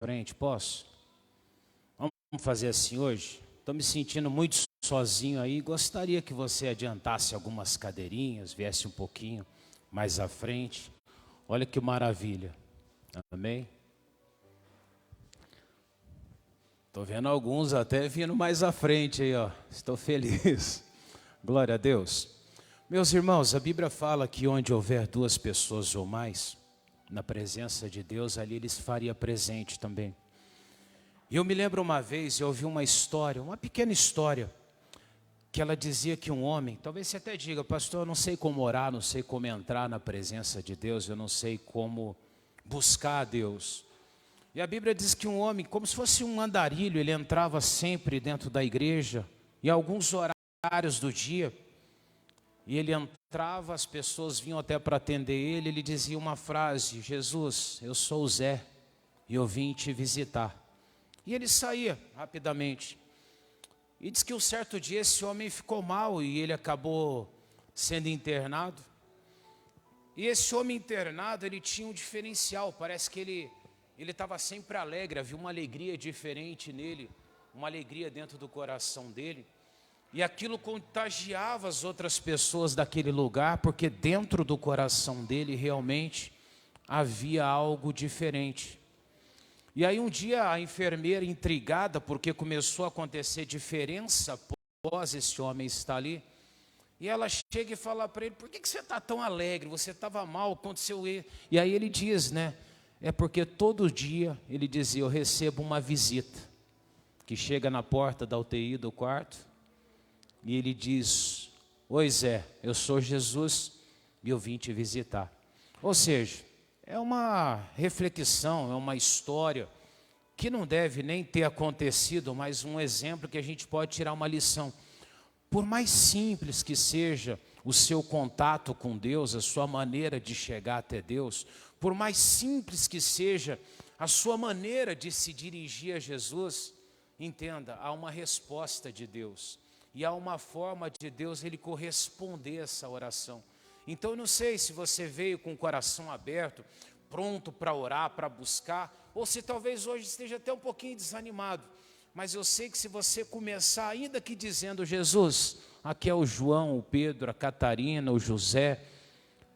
frente, posso? Vamos fazer assim hoje? Estou me sentindo muito sozinho aí, gostaria que você adiantasse algumas cadeirinhas, viesse um pouquinho mais à frente. Olha que maravilha, amém? Estou vendo alguns até vindo mais à frente aí, ó. Estou feliz, glória a Deus. Meus irmãos, a Bíblia fala que onde houver duas pessoas ou mais, na presença de Deus, ali Ele se faria presente também. E eu me lembro uma vez, eu ouvi uma história, uma pequena história, que ela dizia que um homem, talvez você até diga, pastor, eu não sei como orar, não sei como entrar na presença de Deus, eu não sei como buscar a Deus. E a Bíblia diz que um homem, como se fosse um andarilho, ele entrava sempre dentro da igreja, em alguns horários do dia, e ele entrava, as pessoas vinham até para atender ele, ele dizia uma frase, Jesus, eu sou o Zé, e eu vim te visitar. E ele saía rapidamente. E diz que um certo dia esse homem ficou mal e ele acabou sendo internado. E esse homem internado, ele tinha um diferencial, parece que ele estava sempre alegre, havia uma alegria diferente nele, uma alegria dentro do coração dele. E aquilo contagiava as outras pessoas daquele lugar, porque dentro do coração dele realmente havia algo diferente. E aí um dia a enfermeira, intrigada, porque começou a acontecer diferença após esse homem estar ali, e ela chega e fala para ele, por que você está tão alegre? Você estava mal, aconteceu isso. E aí ele diz, né? É porque todo dia, ele dizia, eu recebo uma visita, que chega na porta da UTI do quarto, e ele diz, oi Zé, eu sou Jesus e eu vim te visitar. Ou seja, é uma reflexão, é uma história que não deve nem ter acontecido, mas um exemplo que a gente pode tirar uma lição. Por mais simples que seja o seu contato com Deus, a sua maneira de chegar até Deus, por mais simples que seja a sua maneira de se dirigir a Jesus, entenda, há uma resposta de Deus. E há uma forma de Deus Ele corresponder a essa oração. Então eu não sei se você veio com o coração aberto, pronto para orar, para buscar, ou se talvez hoje esteja até um pouquinho desanimado. Mas eu sei que se você começar ainda que dizendo, Jesus, aqui é o João, o Pedro, a Catarina, o José,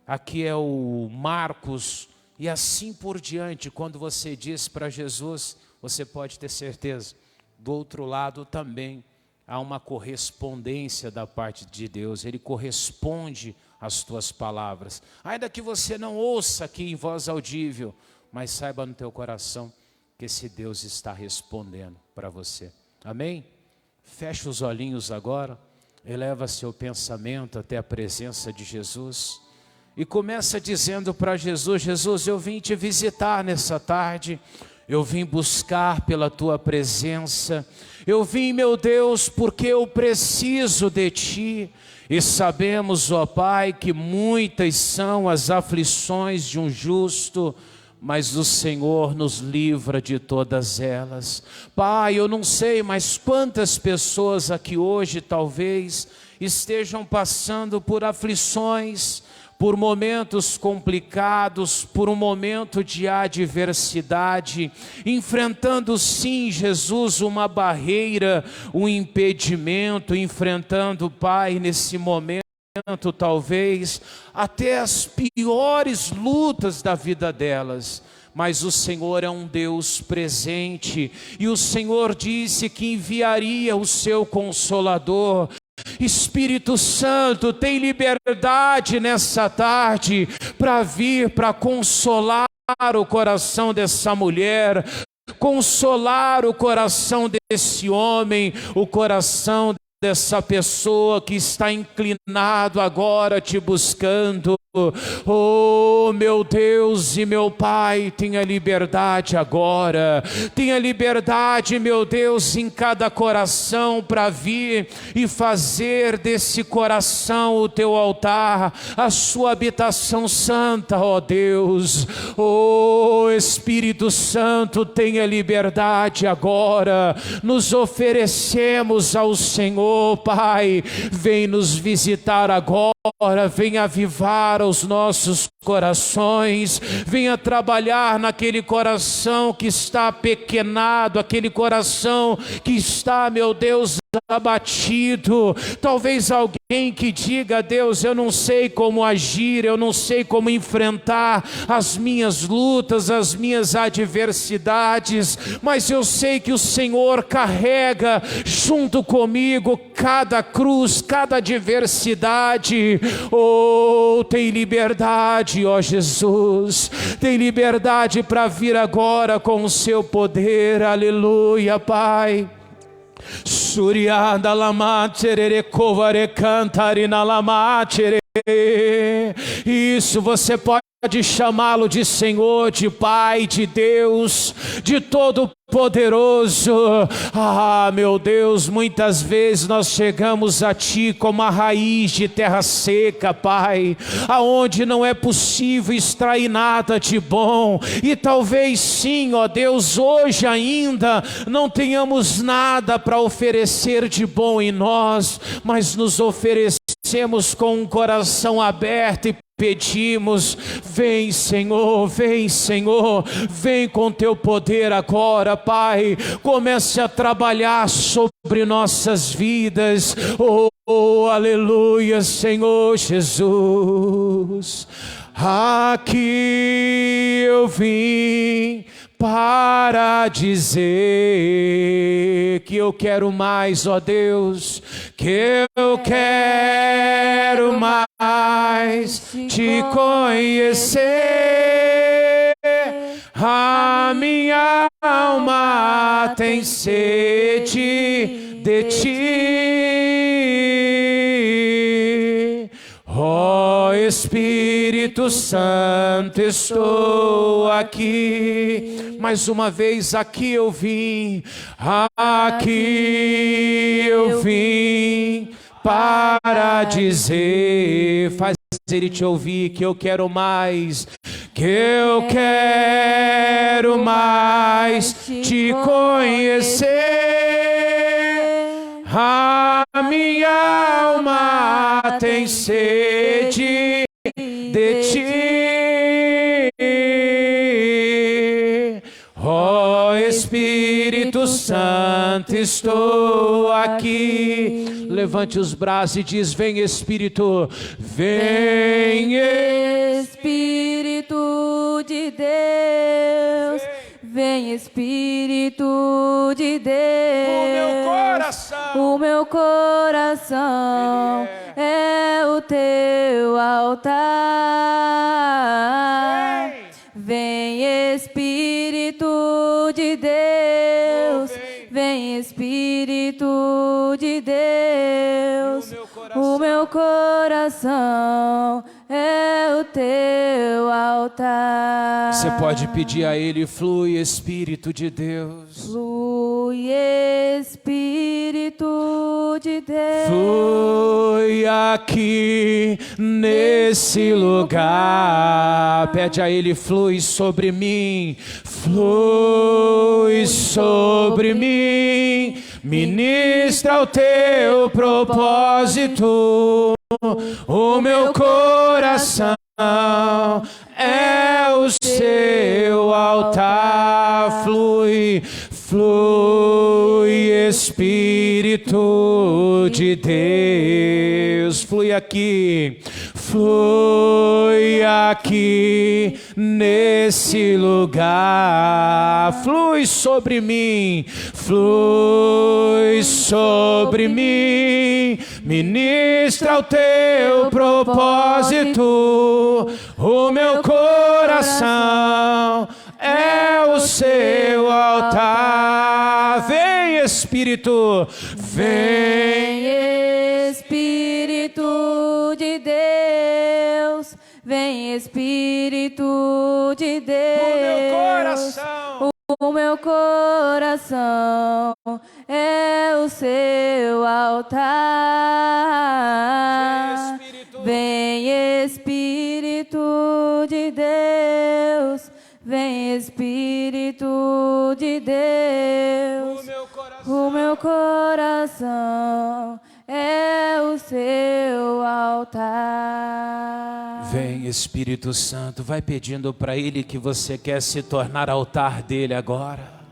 aqui é o Marcos, e assim por diante, quando você diz para Jesus, você pode ter certeza, do outro lado também há uma correspondência da parte de Deus, Ele corresponde às tuas palavras. Ainda que você não ouça aqui em voz audível, mas saiba no teu coração que esse Deus está respondendo para você. Amém? Fecha os olhinhos agora, eleva seu pensamento até a presença de Jesus e começa dizendo para Jesus, Jesus, eu vim te visitar nessa tarde, eu vim buscar pela tua presença, eu vim, meu Deus, porque eu preciso de ti. E sabemos, ó Pai, que muitas são as aflições de um justo, mas o Senhor nos livra de todas elas. Pai, eu não sei, mas quantas pessoas aqui hoje talvez estejam passando por aflições, por momentos complicados, por um momento de adversidade, enfrentando sim, Jesus, uma barreira, um impedimento, enfrentando, Pai, nesse momento, talvez, até as piores lutas da vida delas. Mas o Senhor é um Deus presente, e o Senhor disse que enviaria o seu Consolador. Espírito Santo, tem liberdade nessa tarde para vir, para consolar o coração dessa mulher, consolar o coração desse homem, o coração dessa pessoa que está inclinado agora te buscando. Oh meu Deus e meu Pai, tenha liberdade agora, tenha liberdade, meu Deus, em cada coração para vir e fazer desse coração o teu altar, a sua habitação santa, ó Deus. Oh Espírito Santo, tenha liberdade agora, nos oferecemos ao Senhor, Oh Pai, vem nos visitar agora, vem avivar os nossos corações, venha trabalhar naquele coração que está apequenado, aquele coração que está, meu Deus, abatido. Talvez alguém que diga: Deus, eu não sei como agir, eu não sei como enfrentar as minhas lutas, as minhas adversidades, mas eu sei que o Senhor carrega junto comigo cada cruz, cada adversidade. Oh, tem liberdade, ó Jesus, tem liberdade para vir agora com o seu poder. Aleluia, Pai. Suriada lamatere kovare cantarina lamatere. Isso, você pode chamá-lo de Senhor, de Pai, de Deus, de Todo-Poderoso. Ah, meu Deus, muitas vezes nós chegamos a Ti como a raiz de terra seca, Pai, aonde não é possível extrair nada de bom. E talvez sim, ó Deus, hoje ainda não tenhamos nada para oferecer de bom em nós, mas nos oferecemos com um coração aberto e pedimos: vem Senhor, vem Senhor, vem com teu poder agora, Pai, comece a trabalhar sobre nossas vidas. Oh, aleluia, Senhor Jesus. Aqui eu vim para dizer que eu quero mais, ó Deus, que eu quero mais te conhecer. A minha alma tem sede de ti. Ó Espírito Santo, estou aqui. Mais uma vez, aqui eu vim, aqui eu vim para dizer, faz ele te ouvir, que eu quero mais, que eu quero mais te conhecer. A minha alma tem sede de ti. Ó Espírito Santo, estou aqui. Levante os braços e diz: vem Espírito, vem Espírito de Deus, vem Espírito de Deus. O meu coração é o teu altar. Vem Espírito de Deus, vem Espírito de Deus. O meu coração é o teu altar. Você pode pedir a Ele: flui Espírito de Deus. Flui Espírito de Deus. Flui aqui nesse lugar. Pede a Ele: flui sobre mim. Flui sobre mim. Ministra o teu propósito. O meu coração é o seu altar. Flui, flui Espírito de Deus. Flui aqui, flui aqui nesse lugar. Flui sobre mim, flui sobre mim. Ministra o teu propósito. O meu coração é o seu altar. Vem Espírito, vem Espírito de Deus, vem Espírito de Deus. O meu coração é o seu altar. Vem Espírito de Deus, vem Espírito de Deus. O meu coração é o seu altar. Vem, Espírito Santo, vai pedindo para Ele que você quer se tornar altar dele agora.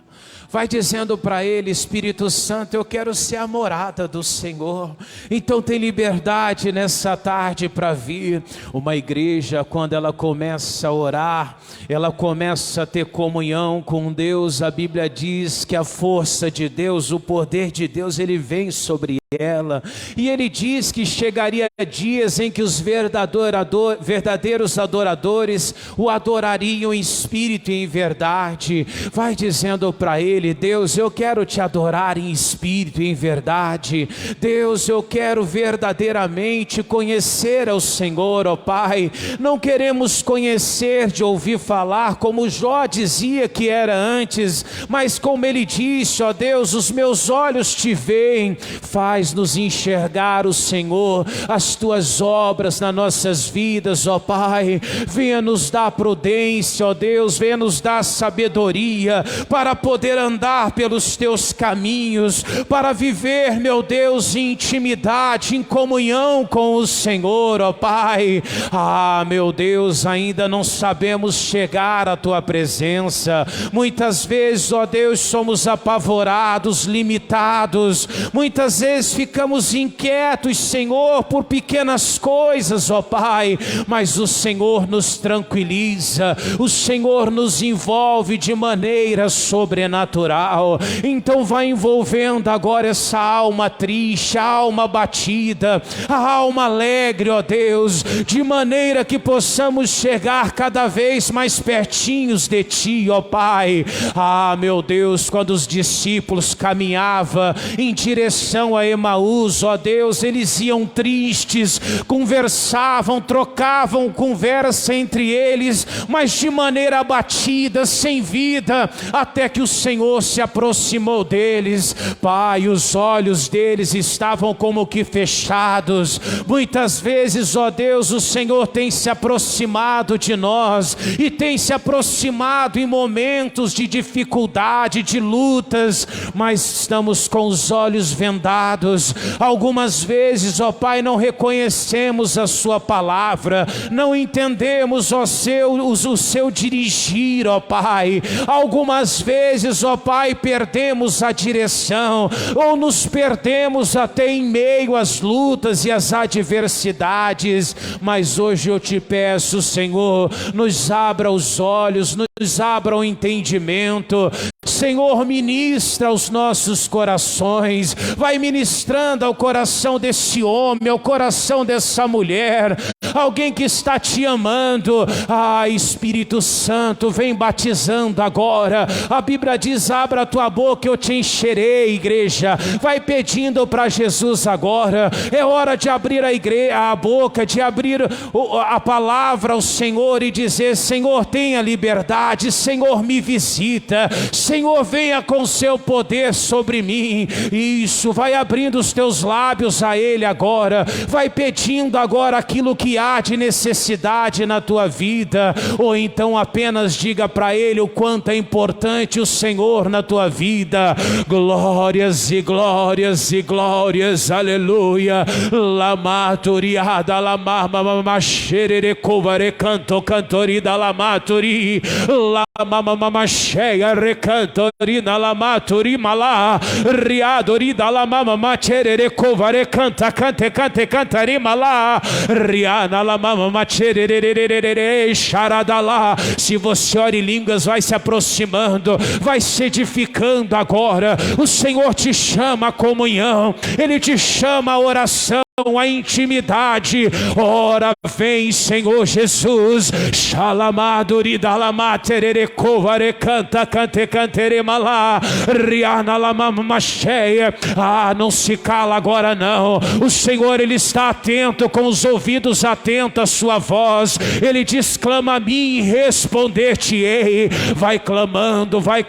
Vai dizendo para Ele: Espírito Santo, eu quero ser a morada do Senhor. Então tem liberdade nessa tarde para vir. Uma igreja, quando ela começa a orar, ela começa a ter comunhão com Deus. A Bíblia diz que a força de Deus, o poder de Deus, ele vem sobre ela. E ele diz que chegaria dias em que os verdadeiros adoradores o adorariam em espírito e em verdade. Vai dizendo para Ele: Deus, eu quero te adorar em espírito e em verdade. Deus, eu quero verdadeiramente conhecer ao Senhor, ó Pai. Não queremos conhecer de ouvir falar, como Jó dizia que era antes, mas como ele disse: ó Deus, os meus olhos te veem. Faz-nos enxergar o Senhor, as tuas obras nas nossas vidas, ó Pai. Venha nos dar prudência, ó Deus, venha nos dar sabedoria para poder andar pelos teus caminhos, para viver, meu Deus, em intimidade, em comunhão com o Senhor, ó Pai. Ah, meu Deus, ainda não sabemos chegar à tua presença. Muitas vezes, ó Deus, somos apavorados, limitados. Muitas vezes ficamos inquietos, Senhor, por pequenas coisas, ó Pai. Mas o Senhor nos tranquiliza, o Senhor nos envolve de maneira sobrenatural. Então vai envolvendo agora essa alma triste, a alma abatida, a alma alegre, ó Deus, de maneira que possamos chegar cada vez mais pertinhos de Ti, ó Pai. Ah, meu Deus, quando os discípulos caminhavam em direção a Emaús, ó Deus, eles iam tristes, conversavam, trocavam conversa entre eles, mas de maneira abatida, sem vida, até que o Senhor se aproximou deles. Pai, os olhos deles estavam como que fechados. Muitas vezes, ó Deus, o Senhor tem se aproximado de nós e tem se aproximado em momentos de dificuldade, de lutas, mas estamos com os olhos vendados. Algumas vezes, ó Pai, não reconhecemos a sua palavra, não entendemos o seu dirigir, ó Pai. Algumas vezes, ó Pai, perdemos a direção, ou nos perdemos até em meio às lutas e às adversidades. Mas hoje eu te peço, Senhor, nos abra os olhos, nos abra o entendimento. Senhor, ministra aos nossos corações, vai ministrando ao coração desse homem, ao coração dessa mulher, alguém que está te amando. Ah, Espírito Santo, vem batizando agora. A Bíblia diz: abra a tua boca, eu te encherei, igreja. Vai pedindo para Jesus agora. É hora de abrir a boca, de abrir a palavra ao Senhor e dizer: Senhor, tenha liberdade, Senhor, me visita, Senhor, venha com seu poder sobre mim. Isso, vai abrindo os teus lábios a Ele agora, vai pedindo agora aquilo que há de necessidade na tua vida, ou então apenas diga para Ele o quanto é importante o Senhor na tua vida. Glórias e glórias e glórias, aleluia. Lamaturiada lamamamachere covare canto cantorida lamaturi lamamamacheia recantorina lamaturi malá riadorida lamamamachere covare canta cante cante cantari malá riana lamamamachere charadalá. Se você ora em línguas, vai se aproximando, vai se edificando agora. O Senhor te chama à comunhão, Ele te chama à oração, a intimidade. Ora, vem, Senhor Jesus. Xalamaduri dalamaterere covare canta cante cantere malá riana lamamacheia. Ah, não se cala agora não. O Senhor, Ele está atento, com os ouvidos atentos à sua voz. Ele diz: clama a mim e responder-te-ei. Vai clamando, vai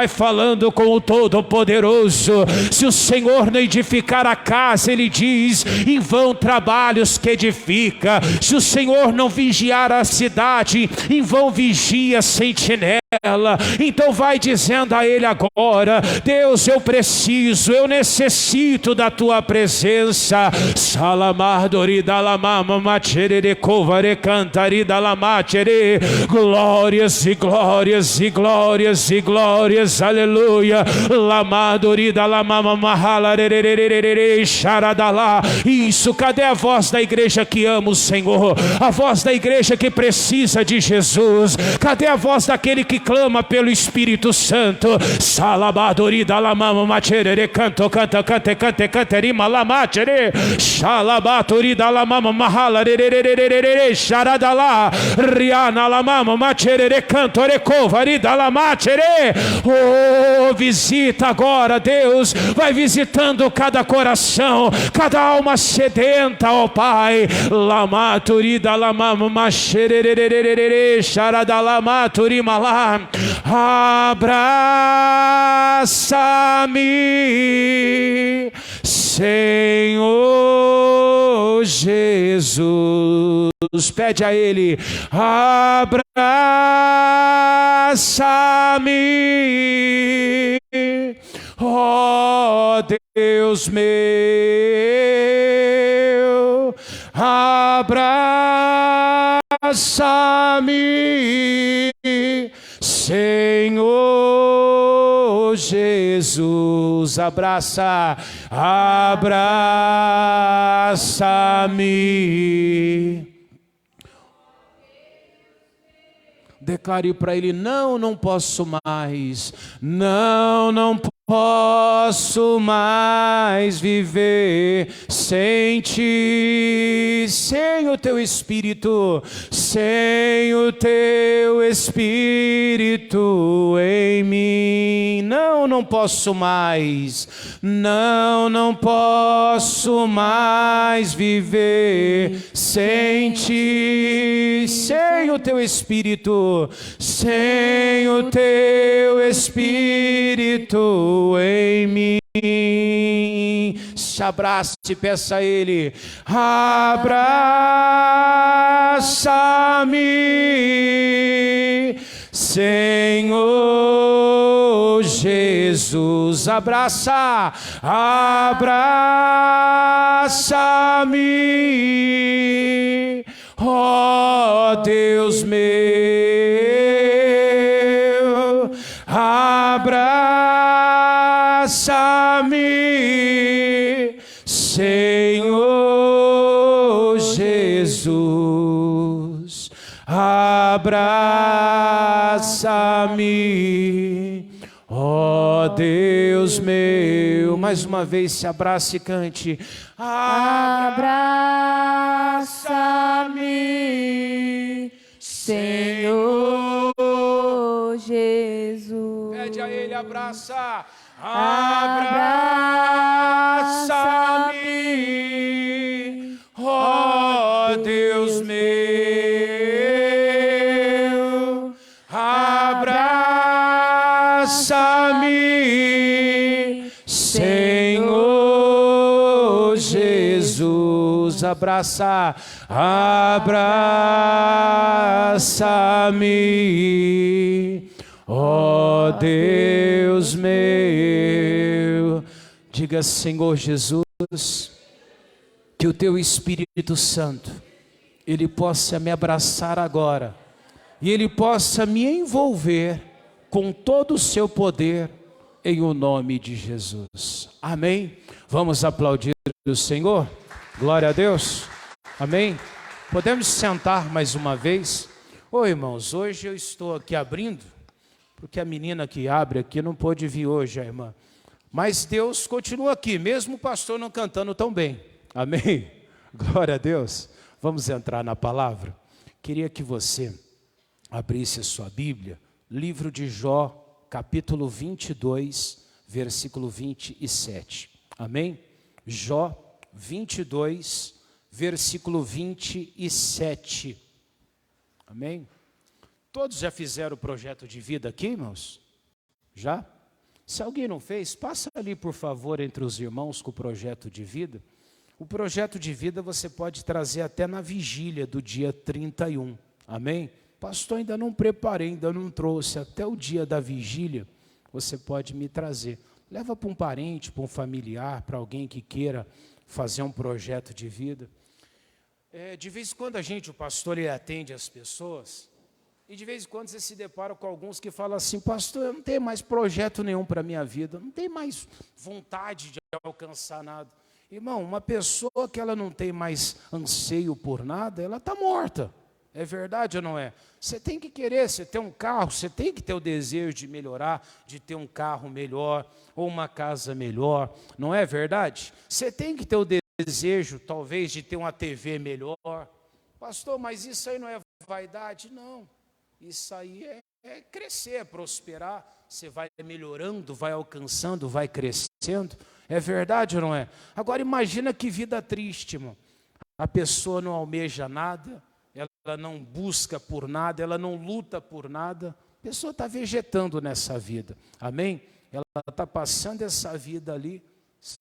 falando com o Todo-Poderoso. Se o Senhor não edificar a casa, Ele diz: faz, em vão trabalhos que edifica. Se o Senhor não vigiar a cidade, em vão vigia a sentinela. Então vai dizendo a Ele agora: Deus, eu preciso, eu necessito da Tua presença. Glórias e glórias e glórias e glórias, aleluia. Isso, cadê a voz da igreja que ama o Senhor? A voz da igreja que precisa de Jesus? Cadê a voz daquele que clama pelo Espírito Santo? Salabadorida lamama machere, canto, canta, cante, cante, canterima lamachere, xalabatorida lamama mahala, xaradala, riana lamama machere, canto, recovarida lamachere. Oh, visita agora, Deus, vai visitando cada coração, cada alma sedenta, ó Pai. Lamaturida lamama machere, xaradala maturima lá. Abraça-me, Senhor Jesus. Pede a Ele: abraça-me, ó Deus meu, abraça-me, Senhor Jesus. Abraça-me. Declare para Ele: não posso mais, não posso mais viver sem Ti, sem o Teu Espírito, sem o Teu Espírito em mim. Não posso mais, não posso mais viver sem Ti, sem o Teu Espírito, sem o Teu Espírito em mim. Se abrace e peça a Ele: abraça-me, Senhor Jesus. Abraça-me, ó Deus meu. Abraça-me, Senhor Jesus. Abraça-me, ó Deus meu. Mais uma vez, se abrace e cante: abraça-me, Senhor Jesus. Pede a Ele: abraça. Abraça-me, ó Deus meu. Abraça-me, Senhor Jesus. Abraça-me, ó Deus meu. Diga: Senhor Jesus, que o Teu Espírito Santo, Ele possa me abraçar agora, e Ele possa me envolver com todo o Seu poder, em o nome de Jesus. Amém? Vamos aplaudir o Senhor? Glória a Deus. Amém? Podemos sentar mais uma vez? Ô irmãos, hoje eu estou aqui abrindo, porque a menina que abre aqui não pôde vir hoje, a irmã. Mas Deus continua aqui, mesmo o pastor não cantando tão bem. Amém? Glória a Deus. Vamos entrar na palavra. Queria que você abrisse a sua Bíblia, livro de Jó, capítulo 22, versículo 27. Amém? Jó 22, versículo 27. Amém? Todos já fizeram o projeto de vida aqui, irmãos? Já? Se alguém não fez, passa ali, por favor, entre os irmãos com o projeto de vida. O projeto de vida você pode trazer até na vigília do dia 31. Amém? Pastor, ainda não preparei, ainda não trouxe. Até o dia da vigília, você pode me trazer. Leva para um parente, para um familiar, para alguém que queira fazer um projeto de vida. De vez em quando o pastor, ele atende as pessoas, e de vez em quando você se depara com alguns que falam assim, pastor, eu não tenho mais projeto nenhum para a minha vida, não tenho mais vontade de alcançar nada. Irmão, uma pessoa que ela não tem mais anseio por nada, ela está morta. É verdade ou não é? Você tem que querer, você tem um carro, você tem que ter o desejo de melhorar, de ter um carro melhor, ou uma casa melhor, não é verdade? Você tem que ter o desejo, talvez, de ter uma TV melhor. Pastor, mas isso aí não é vaidade? Não. Isso aí é crescer, é prosperar. Você vai melhorando, vai alcançando, vai crescendo. É verdade ou não é? Agora imagina que vida triste, irmão. A pessoa não almeja nada, ela não busca por nada, ela não luta por nada. A pessoa está vegetando nessa vida. Amém? Ela está passando essa vida ali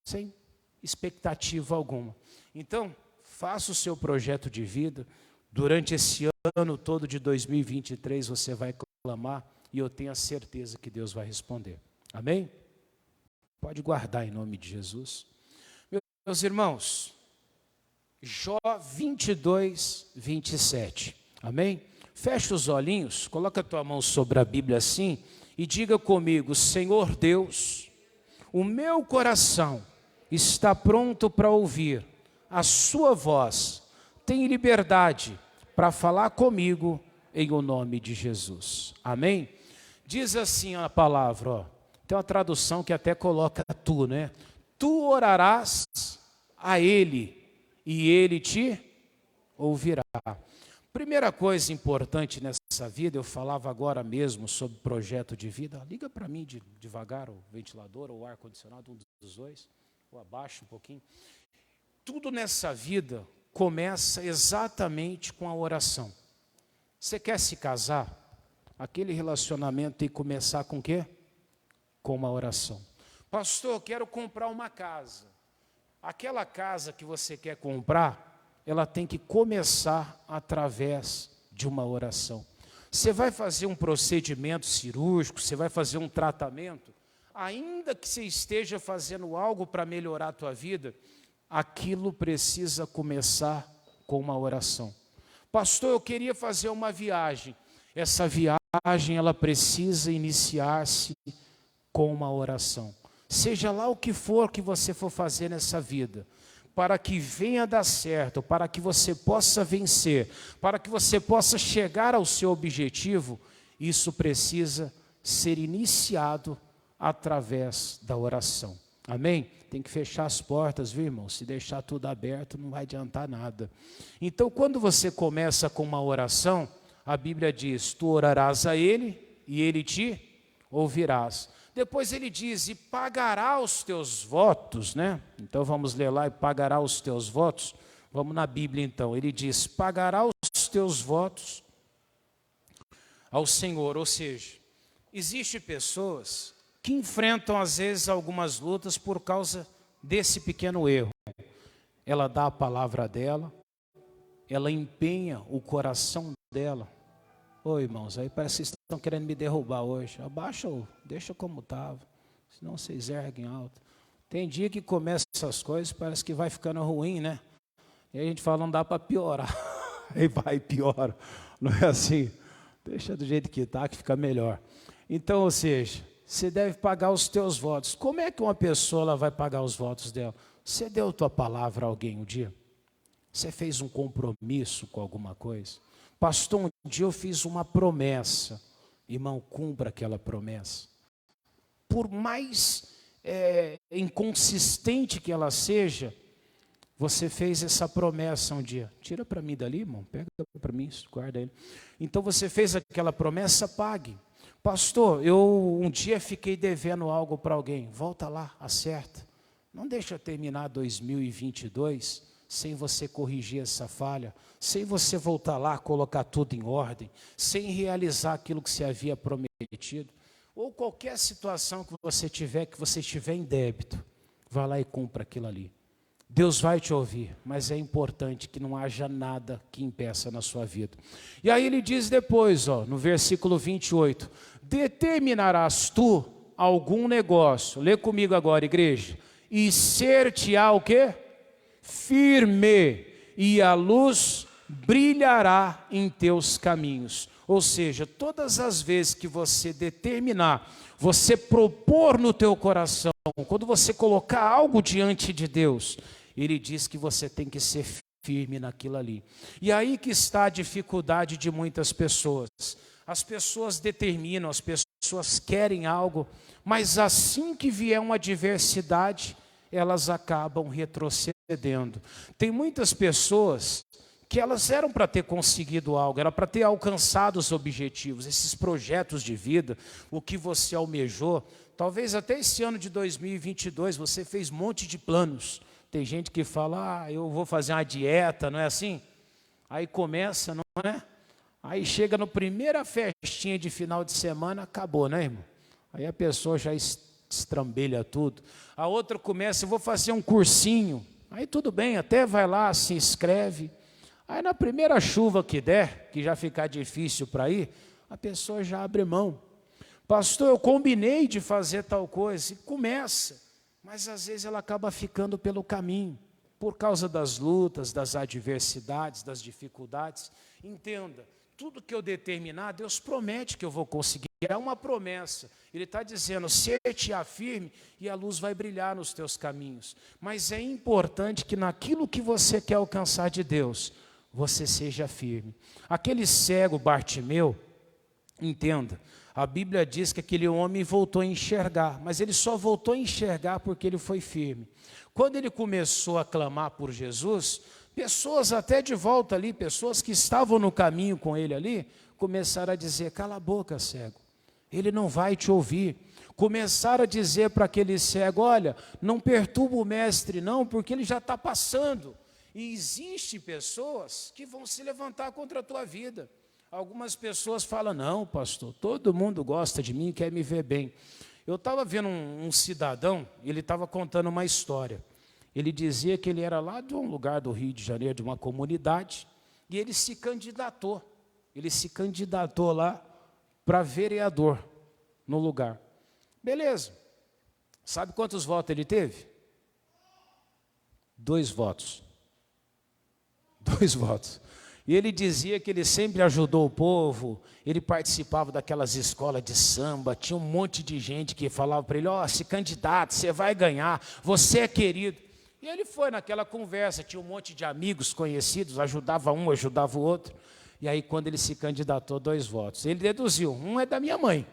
sem expectativa alguma. Então, faça o seu projeto de vida. Durante esse ano todo de 2023, você vai clamar e eu tenho a certeza que Deus vai responder. Amém? Pode guardar em nome de Jesus. Meus irmãos, Jó 22, 27. Amém? Fecha os olhinhos, coloca a tua mão sobre a Bíblia assim e diga comigo, Senhor Deus, o meu coração está pronto para ouvir a sua voz. Tem liberdade para falar comigo em o nome de Jesus. Amém? Diz assim a palavra, ó. Tem uma tradução que até coloca tu, né? Tu orarás a Ele e Ele te ouvirá. Primeira coisa importante nessa vida, eu falava agora mesmo sobre projeto de vida. Liga para mim devagar o ventilador ou o ar-condicionado, um dos dois, ou abaixa um pouquinho. Tudo nessa vida começa exatamente com a oração. Você quer se casar? Aquele relacionamento tem que começar com o quê? Com uma oração. Pastor, quero comprar uma casa. Aquela casa que você quer comprar, ela tem que começar através de uma oração. Você vai fazer um procedimento cirúrgico, você vai fazer um tratamento, ainda que você esteja fazendo algo para melhorar a tua vida, aquilo precisa começar com uma oração. Pastor, eu queria fazer uma viagem. Essa viagem, ela precisa iniciar-se com uma oração. Seja lá o que for que você for fazer nessa vida, para que venha dar certo, para que você possa vencer, para que você possa chegar ao seu objetivo, isso precisa ser iniciado através da oração. Amém? Tem que fechar as portas, viu, irmão? Se deixar tudo aberto, não vai adiantar nada. Então, quando você começa com uma oração, a Bíblia diz, tu orarás a Ele e Ele te ouvirás. Depois ele diz, e pagará os teus votos, né? Então vamos ler lá, e pagará os teus votos. Vamos na Bíblia então, ele diz, pagará os teus votos ao Senhor. Ou seja, existem pessoas que enfrentam às vezes algumas lutas por causa desse pequeno erro. Ela dá a palavra dela, ela empenha o coração dela. Ô irmãos, aí parece que vocês estão querendo me derrubar hoje. Abaixa ou deixa como estava, senão vocês erguem alto. Tem dia que começa essas coisas, parece que vai ficando ruim, né? E a gente fala, não dá para piorar. Aí vai e piora. Não é assim? Deixa do jeito que está, que fica melhor. Então, ou seja, você deve pagar os teus votos. Como é que uma pessoa ela vai pagar os votos dela? Você deu a tua palavra a alguém um dia? Você fez um compromisso com alguma coisa? Pastor, um dia eu fiz uma promessa. Irmão, cumpra aquela promessa. Por mais inconsistente que ela seja, você fez essa promessa um dia. Tira para mim dali, irmão. Pega para mim, guarda ele. Então você fez aquela promessa, pague. Pastor, eu um dia fiquei devendo algo para alguém. Volta lá, acerta. Não deixa terminar 2022 sem você corrigir essa falha, sem você voltar lá, colocar tudo em ordem, sem realizar aquilo que você havia prometido, ou qualquer situação que você estiver em débito, vá lá e cumpra aquilo ali. Deus vai te ouvir, mas é importante que não haja nada que impeça na sua vida. E aí ele diz depois, no versículo 28, determinarás tu algum negócio, lê comigo agora, igreja, e ser-te-á o quê? Firme, e a luz brilhará em teus caminhos. Ou seja, todas as vezes que você determinar, você propor no teu coração, quando você colocar algo diante de Deus, Ele diz que você tem que ser firme naquilo ali. E aí que está a dificuldade de muitas pessoas. As pessoas determinam, as pessoas querem algo, mas assim que vier uma adversidade, elas acabam retrocedendo. Tem muitas pessoas que elas eram para ter conseguido algo, era para ter alcançado os objetivos, esses projetos de vida, o que você almejou. Talvez até esse ano de 2022 você fez um monte de planos. Tem gente que fala, eu vou fazer uma dieta, não é assim? Aí começa, não é? Aí chega no primeira festinha de final de semana, acabou, né, irmão? Aí a pessoa já estrambelha tudo. A outra começa, eu vou fazer um cursinho. Aí tudo bem, até vai lá, se inscreve. Aí na primeira chuva que der, que já ficar difícil para ir, a pessoa já abre mão. Pastor, eu combinei de fazer tal coisa, e começa, mas às vezes ela acaba ficando pelo caminho, por causa das lutas, das adversidades, das dificuldades. Entenda, tudo que eu determinar, Deus promete que eu vou conseguir, é uma promessa. Ele está dizendo, ser-te-á firme e a luz vai brilhar nos teus caminhos. Mas é importante que naquilo que você quer alcançar de Deus, você seja firme. Aquele cego Bartimeu, entenda, a Bíblia diz que aquele homem voltou a enxergar, mas ele só voltou a enxergar porque ele foi firme. Quando ele começou a clamar por Jesus, pessoas até de volta ali, pessoas que estavam no caminho com ele ali, começaram a dizer, cala a boca, cego, ele não vai te ouvir. Começaram a dizer para aquele cego, olha, não perturba o mestre não, porque ele já está passando. E existem pessoas que vão se levantar contra a tua vida. Algumas pessoas falam, não, pastor, todo mundo gosta de mim e quer me ver bem. Eu estava vendo um cidadão, ele estava contando uma história. Ele dizia que ele era lá de um lugar do Rio de Janeiro, de uma comunidade, e ele se candidatou. Ele se candidatou lá para vereador no lugar. Beleza. Sabe quantos votos ele teve? 2 votos. 2 votos. E ele dizia que ele sempre ajudou o povo, ele participava daquelas escolas de samba, tinha um monte de gente que falava para ele, se candidata, você vai ganhar, você é querido. E ele foi naquela conversa, tinha um monte de amigos conhecidos, ajudava um, ajudava o outro. E aí quando ele se candidatou, 2 votos. Ele deduziu, um é da minha mãe,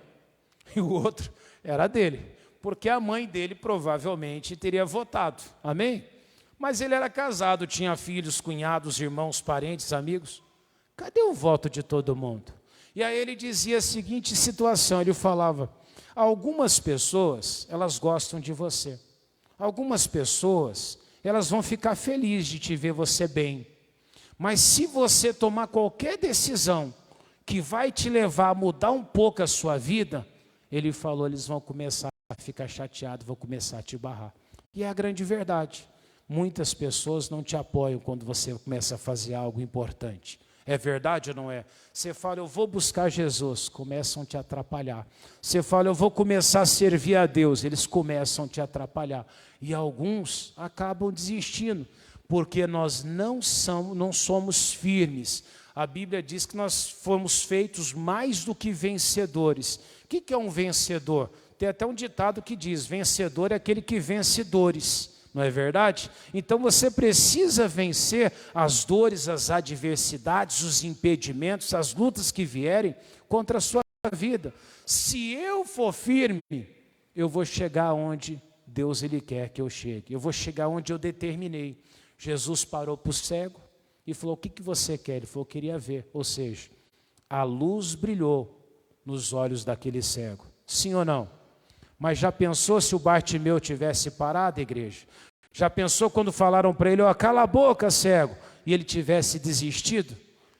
e o outro era dele, porque a mãe dele provavelmente teria votado, amém? Mas ele era casado, tinha filhos, cunhados, irmãos, parentes, amigos. Cadê o voto de todo mundo? E aí ele dizia a seguinte situação, ele falava, algumas pessoas, elas gostam de você. Algumas pessoas, elas vão ficar felizes de te ver você bem. Mas se você tomar qualquer decisão que vai te levar a mudar um pouco a sua vida, ele falou, eles vão começar a ficar chateados, vão começar a te barrar. E é a grande verdade. Muitas pessoas não te apoiam quando você começa a fazer algo importante. É verdade ou não é? Você fala, eu vou buscar Jesus, começam a te atrapalhar. Você fala, eu vou começar a servir a Deus, eles começam a te atrapalhar. E alguns acabam desistindo, porque nós não somos firmes. A Bíblia diz que nós fomos feitos mais do que vencedores. O que é um vencedor? Tem até um ditado que diz, vencedor é aquele que vence dores. Não é verdade? Então você precisa vencer as dores, as adversidades, os impedimentos, as lutas que vierem contra a sua vida. Se eu for firme, eu vou chegar onde Deus Ele quer que eu chegue. Eu vou chegar onde eu determinei. Jesus parou para o cego e falou, o que você quer? Ele falou, eu queria ver. Ou seja, a luz brilhou nos olhos daquele cego. Sim ou não? Mas já pensou se o Bartimeu tivesse parado, igreja? Já pensou quando falaram para ele, cala a boca, cego, e ele tivesse desistido?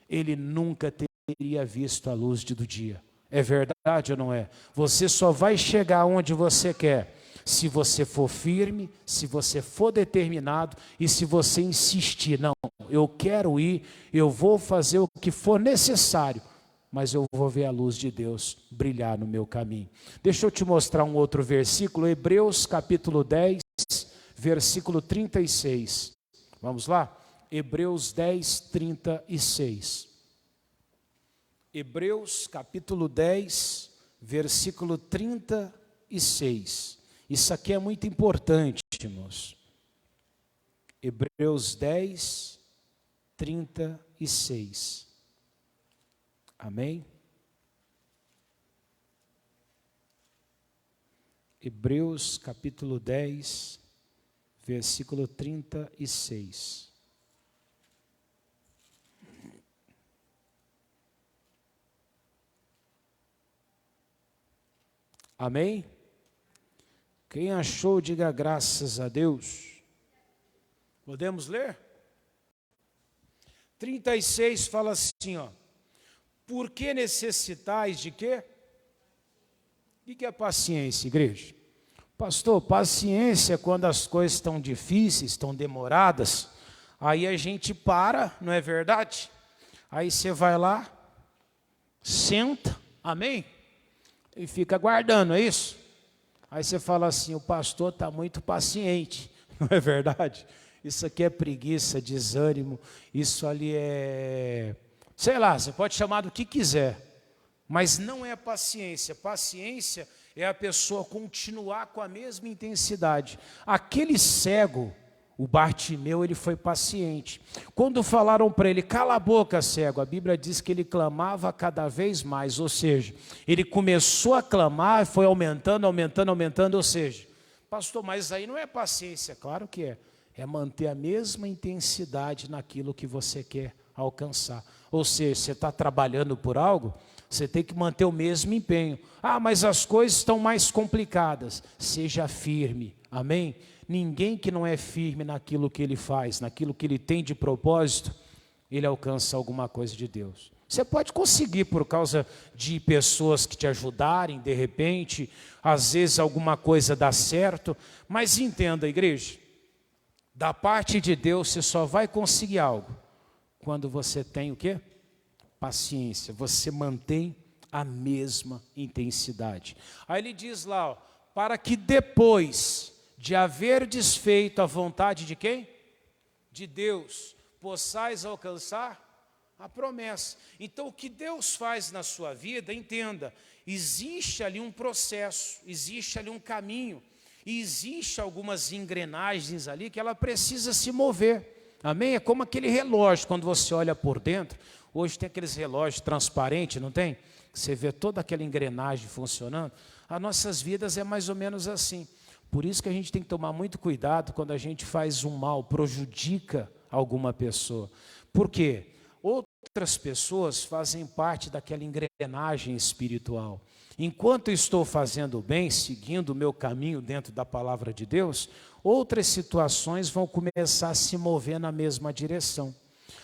Ele nunca teria visto a luz do dia. É verdade ou não é? Você só vai chegar onde você quer Se você for firme, se você for determinado e se você insistir, não, eu quero ir, eu vou fazer o que for necessário, mas eu vou ver a luz de Deus brilhar no meu caminho. Deixa eu te mostrar um outro versículo, Hebreus capítulo 10, versículo 36. Vamos lá? Hebreus 10, 36. Hebreus capítulo 10, versículo 36. Isso aqui é muito importante, irmãos. Hebreus 10, 36. Amém? Hebreus capítulo 10, versículo 36. Amém? Quem achou, diga graças a Deus. Podemos ler? 36 fala assim, ó. Por que necessitais de quê? O que é paciência, igreja? Pastor, paciência é quando as coisas estão difíceis, estão demoradas, aí a gente para, não é verdade? Aí você vai lá, senta, amém? E fica aguardando, é isso? Aí você fala assim, o pastor está muito paciente, não é verdade? Isso aqui é preguiça, desânimo, isso ali é... sei lá, você pode chamar do que quiser, mas não é paciência. Paciência é a pessoa continuar com a mesma intensidade. Aquele cego, o Bartimeu, ele foi paciente. Quando falaram para ele, cala a boca, cego, a Bíblia diz que ele clamava cada vez mais, ou seja, ele começou a clamar, foi aumentando, ou seja, pastor, mas aí não é paciência, claro que é manter a mesma intensidade naquilo que você quer alcançar. Ou seja, você está trabalhando por algo, você tem que manter o mesmo empenho. Ah, mas as coisas estão mais complicadas. Seja firme, amém? Ninguém que não é firme naquilo que ele faz, naquilo que ele tem de propósito, ele alcança alguma coisa de Deus. Você pode conseguir por causa de pessoas que te ajudarem, de repente, às vezes alguma coisa dá certo, mas entenda, igreja, da parte de Deus você só vai conseguir algo quando você tem o quê? Paciência, você mantém a mesma intensidade. Aí ele diz lá, ó, para que depois de haver desfeito a vontade de quem? De Deus, possais alcançar a promessa. Então o que Deus faz na sua vida, entenda, existe ali um processo, existe ali um caminho, e existe algumas engrenagens ali que ela precisa se mover. Amém? É como aquele relógio, quando você olha por dentro, hoje tem aqueles relógios transparentes, não tem? Você vê toda aquela engrenagem funcionando. As nossas vidas é mais ou menos assim. Por isso que a gente tem que tomar muito cuidado quando a gente faz um mal, prejudica alguma pessoa. Por quê? Outras pessoas fazem parte daquela engrenagem espiritual. Enquanto estou fazendo o bem, seguindo o meu caminho dentro da palavra de Deus, outras situações vão começar a se mover na mesma direção.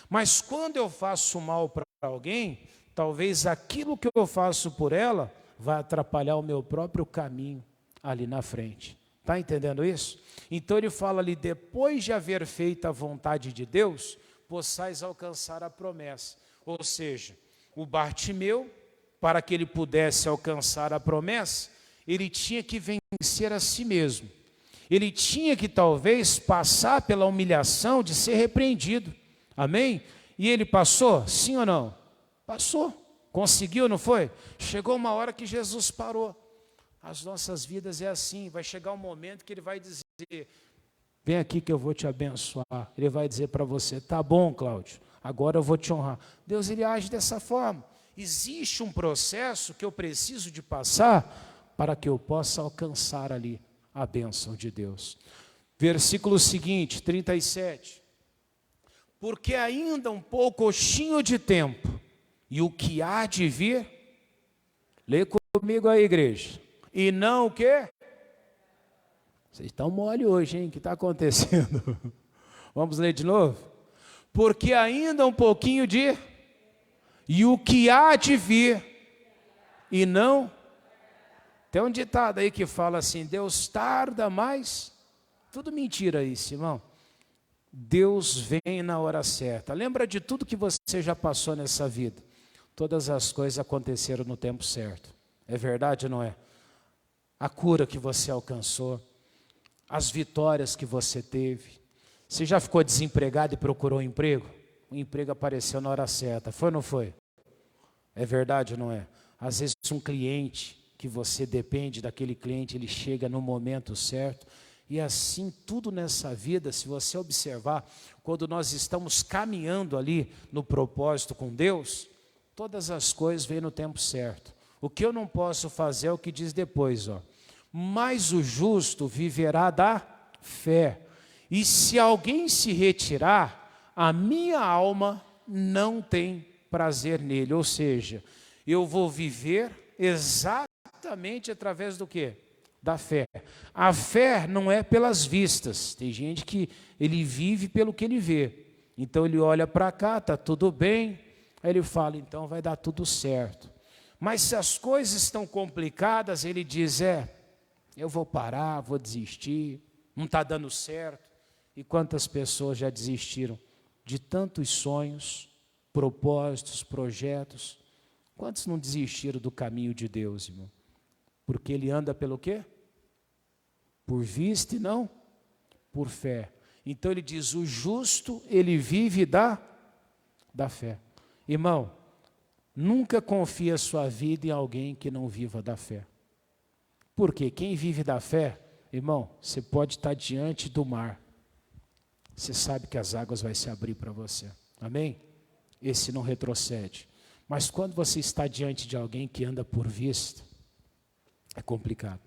Mas quando eu faço mal para alguém, talvez aquilo que eu faço por ela vai atrapalhar o meu próprio caminho ali na frente. Está entendendo isso? Então ele fala ali, depois de haver feito a vontade de Deus, possais alcançar a promessa. Ou seja, o Bartimeu, para que ele pudesse alcançar a promessa, ele tinha que vencer a si mesmo. Ele tinha que talvez passar pela humilhação de ser repreendido. Amém? E ele passou? Sim ou não? Passou. Conseguiu, não foi? Chegou uma hora que Jesus parou. As nossas vidas é assim. Vai chegar um momento que ele vai dizer, vem aqui que eu vou te abençoar. Ele vai dizer para você, tá bom, Cláudio, agora eu vou te honrar. Deus, ele age dessa forma. Existe um processo que eu preciso de passar para que eu possa alcançar ali a bênção de Deus. Versículo seguinte, 37. Porque ainda um pouquinho de tempo, e o que há de vir, lê comigo aí, igreja, e não o quê? Vocês estão mole hoje, hein? O que está acontecendo? Vamos ler de novo? Porque ainda um pouquinho de... E o que há de vir, e não... Tem um ditado aí que fala assim, Deus tarda, mas tudo mentira isso, irmão. Deus vem na hora certa. Lembra de tudo que você já passou nessa vida. Todas as coisas aconteceram no tempo certo. É verdade ou não é? A cura que você alcançou, as vitórias que você teve. Você já ficou desempregado e procurou um emprego? O emprego apareceu na hora certa. Foi ou não foi? É verdade ou não é? Às vezes um cliente que você depende daquele cliente, ele chega no momento certo. E assim tudo nessa vida, se você observar, quando nós estamos caminhando ali no propósito com Deus, todas as coisas vêm no tempo certo. O que eu não posso fazer é o que diz depois, ó. Mas o justo viverá da fé. E se alguém se retirar, a minha alma não tem prazer nele. Ou seja, eu vou viver exatamente através do quê? Da fé. A fé não é pelas vistas. Tem gente que ele vive pelo que ele vê. Então ele olha para cá, está tudo bem. Aí ele fala, então vai dar tudo certo. Mas se as coisas estão complicadas, ele diz, eu vou parar, vou desistir, não está dando certo. E quantas pessoas já desistiram de tantos sonhos, propósitos, projetos? Quantos não desistiram do caminho de Deus, irmão? Porque ele anda pelo quê? Por vista e não por fé. Então ele diz, o justo, ele vive da fé. Irmão, nunca confie a sua vida em alguém que não viva da fé. Porque quem vive da fé, irmão, você pode estar diante do mar. Você sabe que as águas vão se abrir para você. Amém? Esse não retrocede. Mas quando você está diante de alguém que anda por vista, é complicado.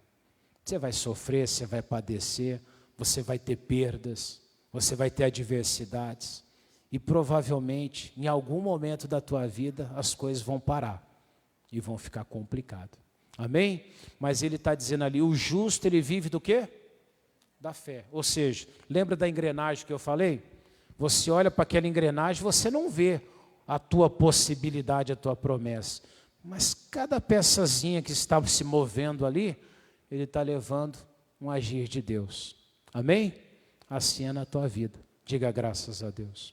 Você vai sofrer, você vai padecer, você vai ter perdas, você vai ter adversidades. E provavelmente, em algum momento da tua vida, as coisas vão parar e vão ficar complicado. Amém? Mas ele está dizendo ali, o justo ele vive do quê? Da fé. Ou seja, lembra da engrenagem que eu falei? Você olha para aquela engrenagem, você não vê a tua possibilidade, a tua promessa. Mas cada peçazinha que estava se movendo ali, ele está levando um agir de Deus. Amém? Assim é na tua vida. Diga graças a Deus.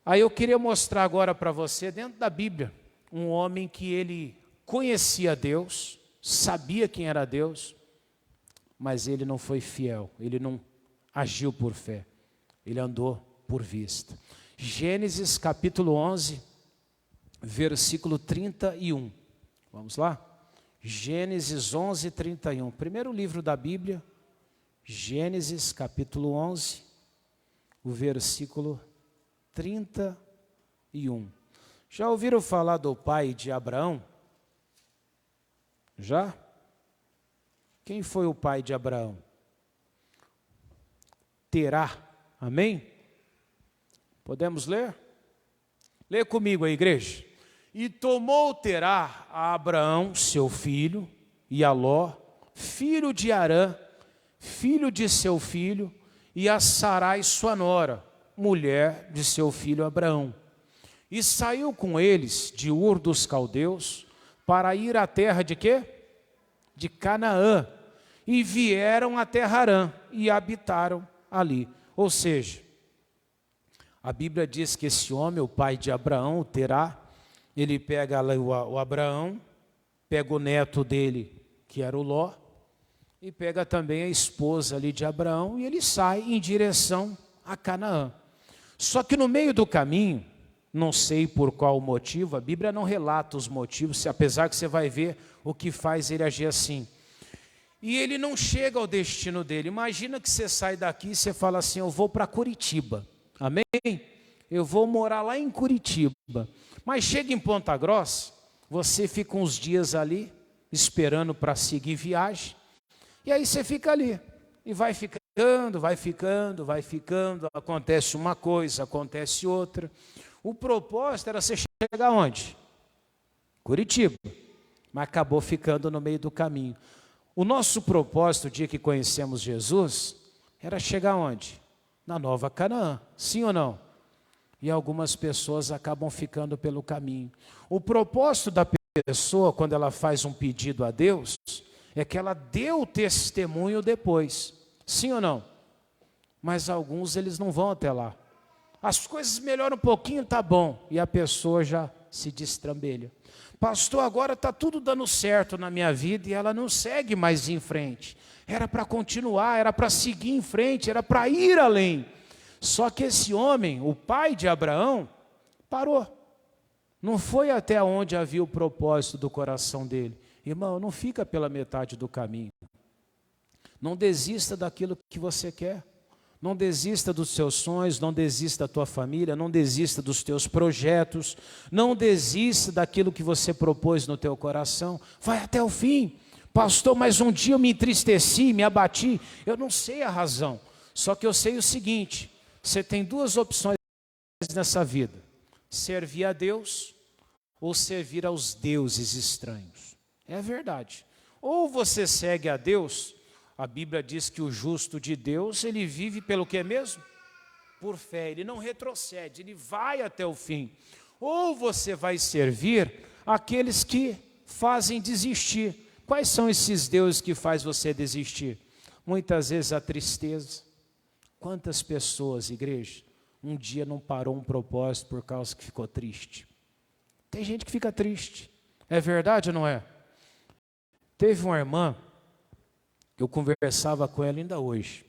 Aí eu queria mostrar agora para você, dentro da Bíblia, um homem que ele conhecia Deus, sabia quem era Deus, mas ele não foi fiel, ele não agiu por fé, ele andou por vista. Gênesis capítulo 11, versículo 31. Vamos lá? Gênesis 11, 31. Primeiro livro da Bíblia, Gênesis capítulo 11, o versículo 31. Já ouviram falar do pai de Abraão? Já? Quem foi o pai de Abraão? Terá. Amém? Podemos ler? Lê comigo a igreja. E tomou Terá a Abraão, seu filho, e a Ló, filho de Arã, filho de seu filho, e a Sarai, sua nora, mulher de seu filho Abraão. E saiu com eles de Ur dos Caldeus, para ir à terra de quê? De Canaã. E vieram até Harã, e habitaram ali. Ou seja, a Bíblia diz que esse homem, o pai de Abraão, o Terá, ele pega o Abraão, pega o neto dele, que era o Ló, e pega também a esposa ali de Abraão, e ele sai em direção a Canaã. Só que no meio do caminho, não sei por qual motivo, a Bíblia não relata os motivos, apesar que você vai ver o que faz ele agir assim. E ele não chega ao destino dele. Imagina que você sai daqui e você fala assim, eu vou para Curitiba. Amém? Eu vou morar lá em Curitiba. Mas chega em Ponta Grossa, você fica uns dias ali, esperando para seguir viagem. E aí você fica ali. E vai ficando, acontece uma coisa, acontece outra. O propósito era você chegar onde? Curitiba. Mas acabou ficando no meio do caminho. O nosso propósito, o dia que conhecemos Jesus, era chegar onde? Na Nova Canaã. Sim ou não? E algumas pessoas acabam ficando pelo caminho. O propósito da pessoa, quando ela faz um pedido a Deus, é que ela deu testemunho depois. Sim ou não? Mas alguns eles não vão até lá. As coisas melhoram um pouquinho, tá bom, e a pessoa já se destrambelha. Pastor, agora está tudo dando certo na minha vida e ela não segue mais em frente. Era para continuar, era para seguir em frente, era para ir além. Só que esse homem, o pai de Abraão, parou. Não foi até onde havia o propósito do coração dele. Irmão, não fica pela metade do caminho. Não desista daquilo que você quer. Não desista dos seus sonhos, não desista da tua família, não desista dos teus projetos, não desista daquilo que você propôs no teu coração. Vai até o fim. Pastor, mas um dia eu me entristeci, me abati. Eu não sei a razão, só que eu sei o seguinte: você tem duas opções nessa vida: servir a Deus ou servir aos deuses estranhos. É verdade. Ou você segue a Deus. A Bíblia diz que o justo de Deus, ele vive pelo que mesmo? Por fé, ele não retrocede, ele vai até o fim. Ou você vai servir aqueles que fazem desistir. Quais são esses deuses que faz você desistir? Muitas vezes a tristeza. Quantas pessoas, igreja, um dia não parou um propósito por causa que ficou triste? Tem gente que fica triste. É verdade ou não é? Teve uma irmã, eu conversava com ela ainda hoje.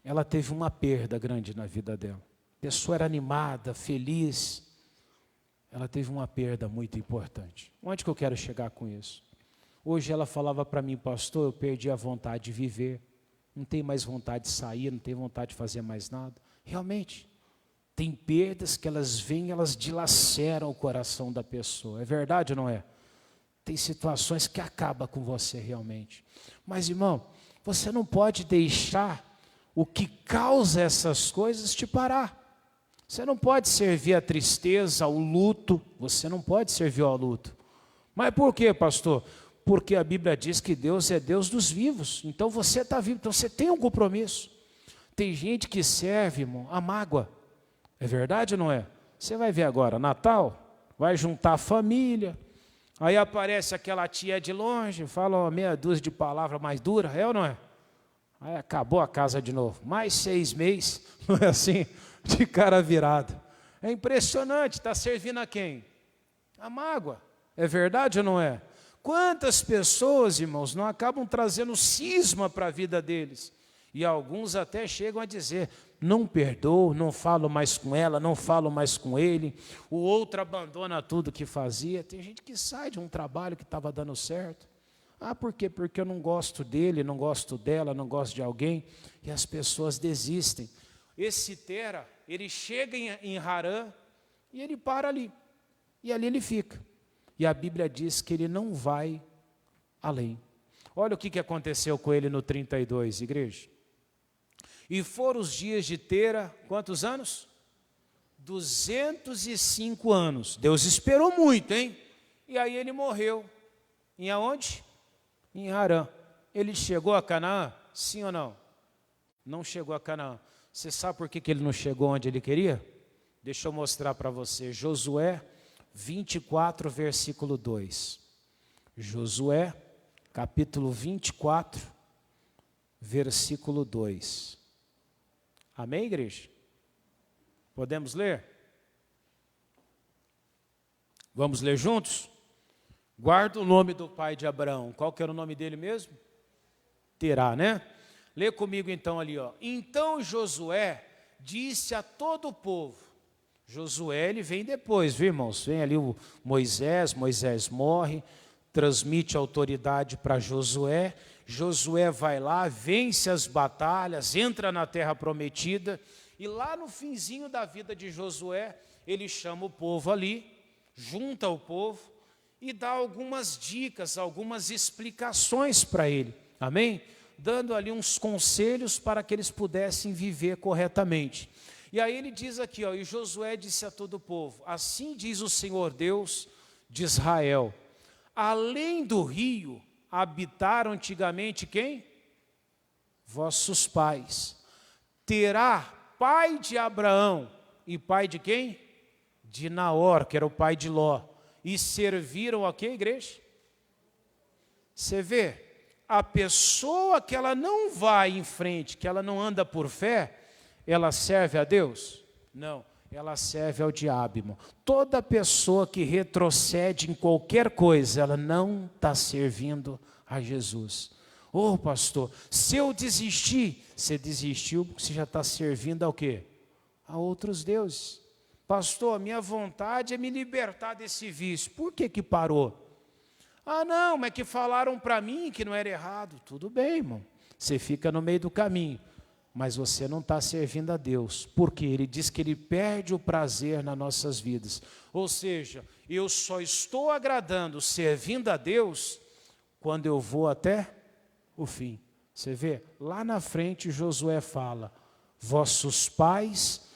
Ela teve uma perda grande na vida dela. A pessoa era animada, feliz. Ela teve uma perda muito importante. Onde que eu quero chegar com isso? Hoje ela falava para mim: pastor, eu perdi a vontade de viver. Não tenho mais vontade de sair, não tenho vontade de fazer mais nada. Realmente, tem perdas que elas vêm, elas dilaceram o coração da pessoa. É verdade ou não é? Tem situações que acabam com você realmente. Mas, irmão, você não pode deixar o que causa essas coisas te parar. Você não pode servir a tristeza, ao luto. Você não pode servir ao luto. Mas por quê, pastor? Porque a Bíblia diz que Deus é Deus dos vivos. Então você está vivo, então você tem um compromisso. Tem gente que serve, irmão, a mágoa. É verdade ou não é? Você vai ver agora, Natal, vai juntar a família. Aí aparece aquela tia de longe, fala uma meia dúzia de palavras mais duras, é ou não é? Aí acabou a casa de novo. Mais 6 meses, não é assim? De cara virada. É impressionante, está servindo a quem? A mágoa. É verdade ou não é? Quantas pessoas, irmãos, não acabam trazendo cisma para a vida deles? E alguns até chegam a dizer: não perdoo, não falo mais com ela, não falo mais com ele. O outro abandona tudo que fazia. Tem gente que sai de um trabalho que estava dando certo. Ah, por quê? Porque eu não gosto dele, não gosto dela, não gosto de alguém. E as pessoas desistem. Esse Tera, ele chega em Harã e ele para ali. E ali ele fica. E a Bíblia diz que ele não vai além. Olha o que aconteceu com ele no 32, igreja. E foram os dias de Tera, quantos anos? 205 anos. Deus esperou muito, hein? E aí ele morreu. Em aonde? Em Harã. Ele chegou a Canaã? Sim ou não? Não chegou a Canaã. Você sabe por que ele não chegou onde ele queria? Deixa eu mostrar para você. Josué 24, versículo 2. Josué, capítulo 24, versículo 2. Amém, igreja? Podemos ler? Vamos ler juntos? Guarda o nome do pai de Abraão. Qual que era o nome dele mesmo? Terá, né? Lê comigo então ali, ó. Então Josué disse a todo o povo. Josué, ele vem depois, viu, irmãos? Vem ali o Moisés morre, transmite a autoridade para Josué. Josué vai lá, vence as batalhas, entra na terra prometida. E lá no finzinho da vida de Josué, ele chama o povo ali, junta o povo e dá algumas dicas, algumas explicações para ele. Amém? Dando ali uns conselhos para que eles pudessem viver corretamente. E aí ele diz aqui, ó, e Josué disse a todo o povo: assim diz o Senhor Deus de Israel, além do rio habitaram antigamente quem? Vossos pais. Terá pai de Abraão e pai de quem? De Naor, que era o pai de Ló. E serviram a quê, igreja? Você vê, a pessoa que ela não vai em frente, que ela não anda por fé, ela serve a Deus? Não, ela serve ao diabo, irmão. Toda pessoa que retrocede em qualquer coisa, ela não está servindo a Jesus. Ô pastor, se eu desistir, você desistiu porque você já está servindo ao quê? A outros deuses. Pastor, minha vontade é me libertar desse vício. Por que que parou? Ah não, mas que falaram para mim que não era errado. Tudo bem, irmão, você fica no meio do caminho, mas você não está servindo a Deus, porque Ele diz que Ele perde o prazer nas nossas vidas. Ou seja, eu só estou agradando, servindo a Deus, quando eu vou até o fim. Você vê, lá na frente Josué fala, vossos pais,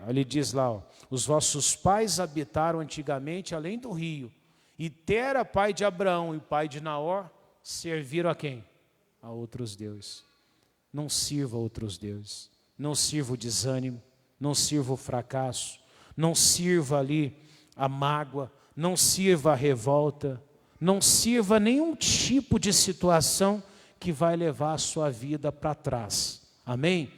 ele diz lá, ó, os vossos pais habitaram antigamente além do rio, e Tera, pai de Abraão e pai de Naor, serviram a quem? A outros deuses. Não sirva a outros deuses, não sirva o desânimo, não sirva o fracasso, não sirva ali a mágoa, não sirva a revolta, não sirva nenhum tipo de situação que vai levar a sua vida para trás. Amém?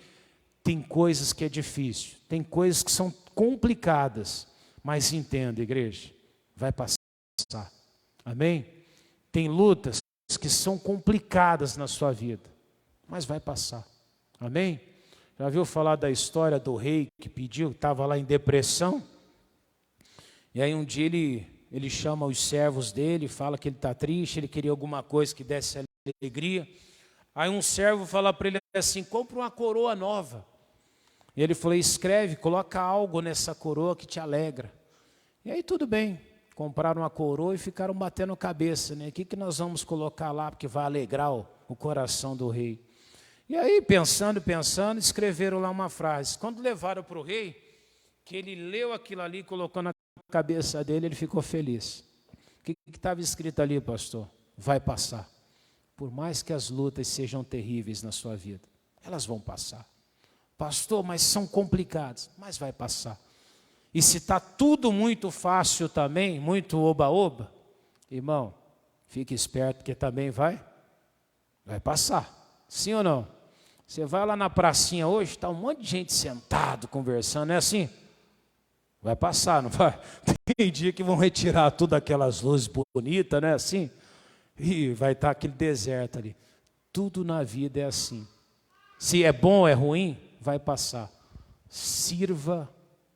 Tem coisas que é difícil, tem coisas que são complicadas, mas entenda, igreja, vai passar. Amém? Tem lutas que são complicadas na sua vida, mas vai passar. Amém? Já viu falar da história do rei que pediu, estava lá em depressão? E aí um dia ele chama os servos dele, fala que ele está triste, ele queria alguma coisa que desse alegria. Aí um servo fala para ele assim, compra uma coroa nova. E ele falou, escreve, coloca algo nessa coroa que te alegra. E aí tudo bem, compraram uma coroa e ficaram batendo cabeça, né? O que nós vamos colocar lá, porque vai alegrar o coração do rei. E aí, pensando, escreveram lá uma frase. Quando levaram para o rei, que ele leu aquilo ali, colocou na cabeça dele, ele ficou feliz. O que estava escrito ali, pastor? Vai passar. Por mais que as lutas sejam terríveis na sua vida, elas vão passar. Pastor, mas são complicadas, mas vai passar. E se está tudo muito fácil também, muito oba-oba, irmão, fique esperto, porque também vai passar. Sim ou não? Você vai lá na pracinha hoje, está um monte de gente sentado, conversando, não é assim? Vai passar, não vai? Tem dia que vão retirar todas aquelas luzes bonitas, não é assim? E vai estar aquele deserto ali. Tudo na vida é assim. Se é bom ou é ruim, vai passar. Sirva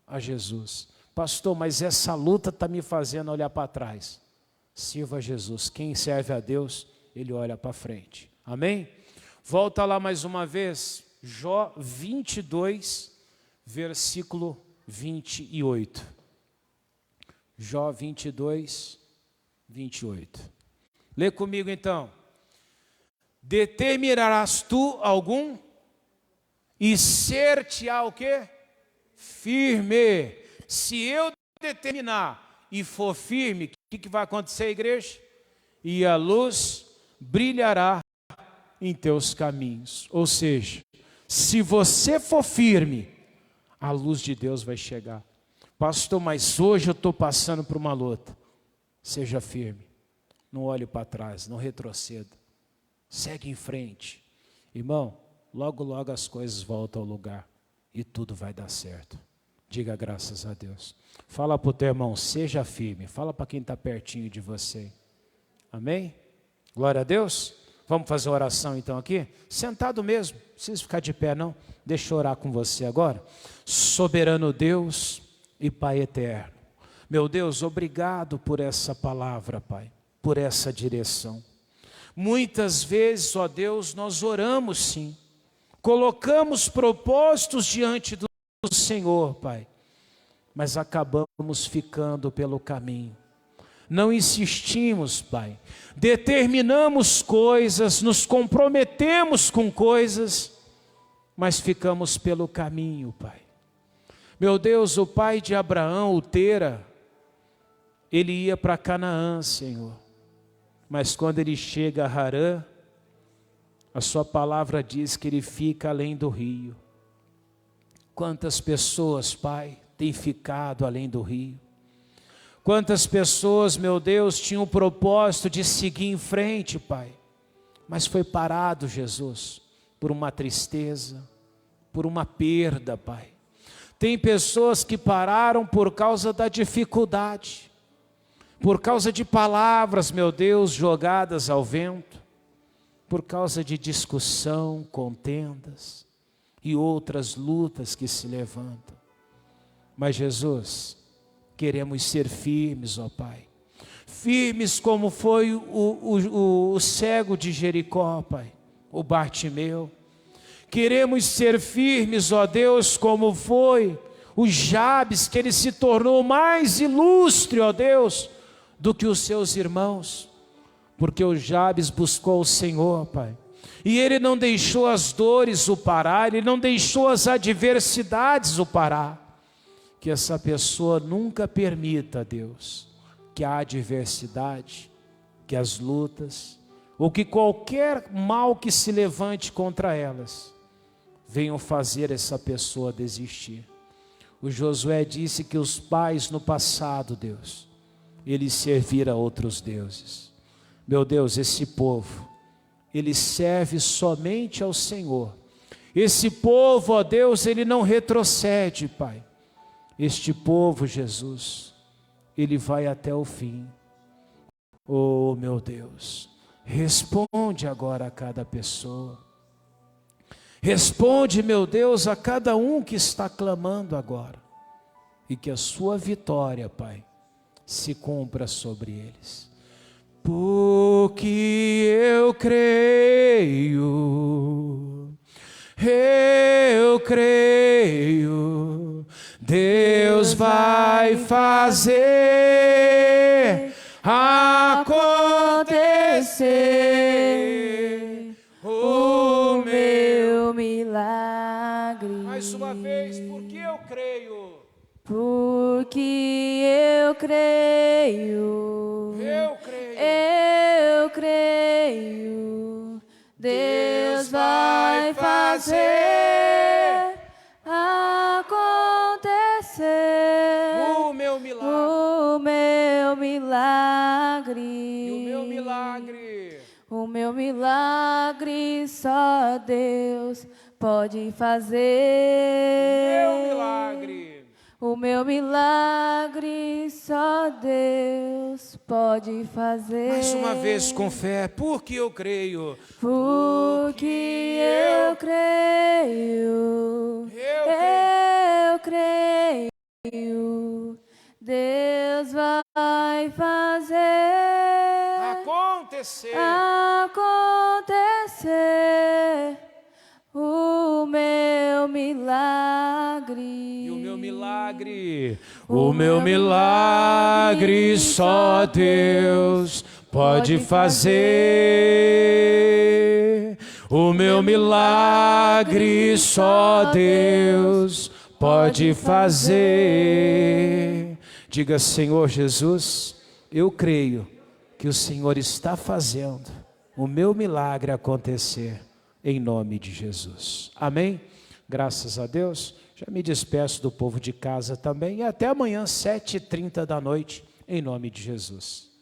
a Jesus. Pastor, mas essa luta está me fazendo olhar para trás. Sirva a Jesus. Quem serve a Deus, ele olha para frente. Amém? Volta lá mais uma vez. Jó 22, versículo 28. Jó 22, 28. Lê comigo então. Determinarás tu algum e ser-te-á o quê? Firme. Se eu determinar e for firme, o que vai acontecer, igreja? E a luz brilhará em teus caminhos. Ou seja, se você for firme, a luz de Deus vai chegar. Pastor, mas hoje eu estou passando por uma luta. Seja firme. Não olhe para trás, não retroceda. Segue em frente. Irmão, logo, logo as coisas voltam ao lugar. E tudo vai dar certo. Diga graças a Deus. Fala para o teu irmão, seja firme. Fala para quem está pertinho de você. Amém? Glória a Deus. Vamos fazer uma oração então aqui? Sentado mesmo, não precisa ficar de pé não. Deixa eu orar com você agora. Soberano Deus e Pai eterno. Meu Deus, obrigado por essa palavra, Pai. Por essa direção. Muitas vezes, ó Deus, nós oramos sim. Colocamos propósitos diante do Senhor, Pai. Mas acabamos ficando pelo caminho. Não insistimos, Pai. Determinamos coisas, nos comprometemos com coisas, mas ficamos pelo caminho, Pai. Meu Deus, o pai de Abraão, o Tera, ele ia para Canaã, Senhor. Mas quando ele chega a Harã, a sua palavra diz que ele fica além do rio. Quantas pessoas, Pai, têm ficado além do rio? Quantas pessoas, meu Deus, tinham o propósito de seguir em frente, Pai, mas foi parado, Jesus, por uma tristeza, por uma perda, Pai. Tem pessoas que pararam por causa da dificuldade, por causa de palavras, meu Deus, jogadas ao vento, por causa de discussão, contendas e outras lutas que se levantam. Mas Jesus, queremos ser firmes, ó Pai. Firmes como foi o cego de Jericó, Pai, o Bartimeu. Queremos ser firmes, ó Deus, como foi o Jabes, que ele se tornou mais ilustre, ó Deus, do que os seus irmãos. Porque o Jabes buscou o Senhor, Pai. E ele não deixou as dores o parar, ele não deixou as adversidades o parar. Que essa pessoa nunca permita, Deus, que a adversidade, que as lutas, ou que qualquer mal que se levante contra elas, venham fazer essa pessoa desistir. O Josué disse que os pais no passado, Deus, eles serviram a outros deuses. Meu Deus, esse povo, ele serve somente ao Senhor. Esse povo, ó Deus, ele não retrocede, Pai. Este povo, Jesus, ele vai até o fim. Oh, meu Deus, responde agora a cada pessoa. Responde, meu Deus, a cada um que está clamando agora. E que a sua vitória, Pai, se cumpra sobre eles. Porque eu creio, Deus vai fazer acontecer o meu milagre. Mais uma vez, porque eu creio. Porque eu creio. Eu creio. Deus vai fazer acontecer O meu milagre. o meu milagre. E o meu milagre. O meu milagre só Deus pode fazer. O meu milagre. O meu milagre só Deus pode fazer. Mais uma vez com fé, porque eu creio. Porque eu creio. Eu creio. Deus vai fazer acontecer o meu milagre. E o meu milagre. O meu milagre só Deus pode fazer. O meu milagre só Deus pode fazer. Diga, Senhor Jesus, eu creio que o Senhor está fazendo o meu milagre acontecer, em nome de Jesus. Amém? Graças a Deus. Já me despeço do povo de casa também. E até amanhã, 7h30 da noite, em nome de Jesus.